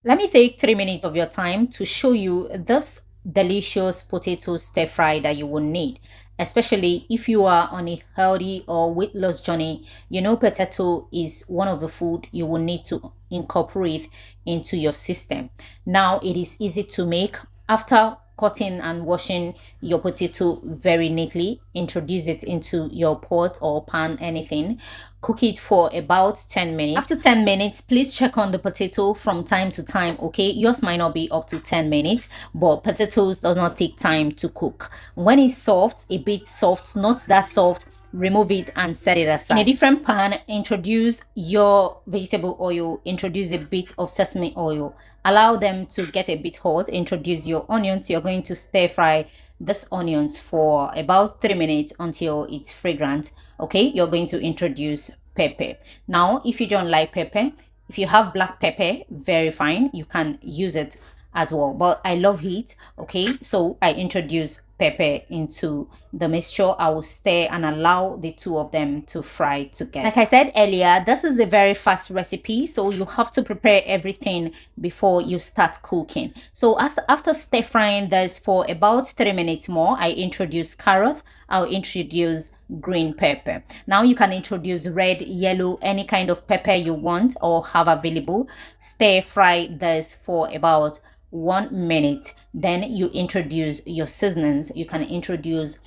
Let me take 3 minutes of your time to show you this delicious potato stir fry that you will need, especially if you are on a healthy or weight loss journey. You know, potato is one of the food you will need to incorporate into your system. Now, it is easy to make. After cutting and washing your potato very neatly, introduce it into your pot or pan, anything. Cook it for about 10 minutes. After 10 minutes, please check on the potato from time to time, okay? Yours might not be up to 10 minutes, but potatoes does not take time to cook. When it's soft, a bit soft, not that soft, remove it and set it aside. In a different pan, introduce your vegetable oil, introduce a bit of sesame oil, allow them to get a bit hot, introduce your onions. You're going to stir fry this onions for about 3 minutes until it's fragrant. Okay, you're going to introduce pepper. Now, if you don't like pepper, if you have black pepper, very fine, you can use it as well, but I love heat. Okay, so I introduce pepper into the mixture. I will stir and allow the two of them to fry together. Like I said earlier, this is a very fast recipe, so you have to prepare everything before you start cooking. So after stir frying this for about 3 minutes more, I introduce carrot. I'll introduce green pepper. Now you can introduce red, yellow, any kind of pepper you want or have available. Stir fry this for about 1 minute. Then you introduce your seasonings. You can introduce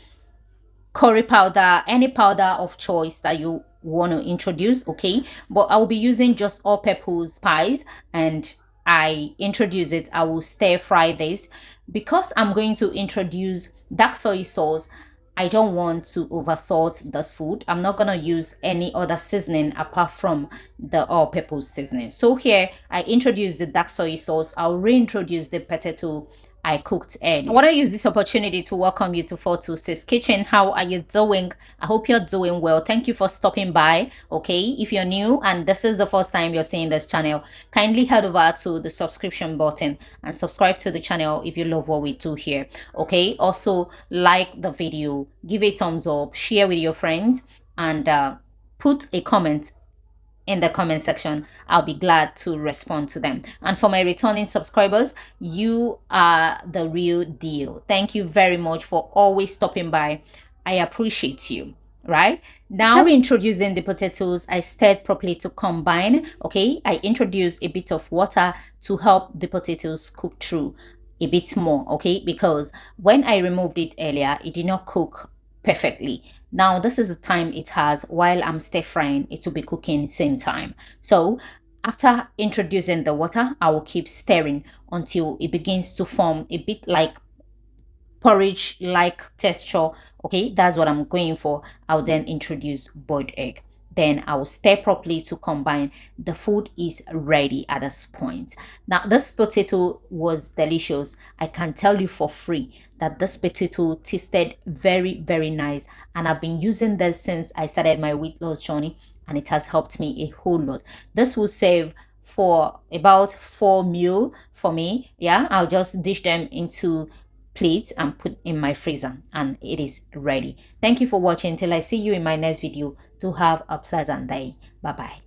curry powder, any powder of choice that you want to introduce, okay? But I will be using just all-purpose spice, and I introduce it. I will stir fry this because I'm going to introduce dark soy sauce. I don't want to oversalt this food. I'm not going to use any other seasoning apart from the all-purpose seasoning. So here I introduce the dark soy sauce. I'll reintroduce the potato I cooked earlier. I want to use this opportunity to welcome you to 426 Kitchen. How are you doing? I hope you're doing well. Thank you for stopping by. Okay, if you're new and this is the first time you're seeing this channel, kindly head over to the subscription button and subscribe to the channel if you love what we do here. Okay, also like the video, give a thumbs up, share with your friends, and put a comment in the comment section. I'll be glad to respond to them. And for my returning subscribers, you are the real deal. Thank you very much for always stopping by. I appreciate you. Right now, after introducing the potatoes, I stirred properly to combine. Okay, I introduced a bit of water to help the potatoes cook through a bit more. Okay, because when I removed it earlier, it did not cook perfectly. Now this is the time it has while I'm stir frying. It will be cooking same time. So after introducing the water, I will keep stirring until it begins to form a bit like porridge like texture. Okay, that's what I'm going for. I'll then introduce boiled egg. Then I will stir properly to combine. The food is ready at this point. Now, this potato was delicious. I can tell you for free that this potato tasted very, very nice. And I've been using this since I started my weight loss journey, and it has helped me a whole lot. This will save for about 4 meals for me. Yeah, I'll just dish them into plates and put in my freezer, and it is ready. Thank you for watching. Till I see you in my next video. Do have a pleasant day. Bye bye.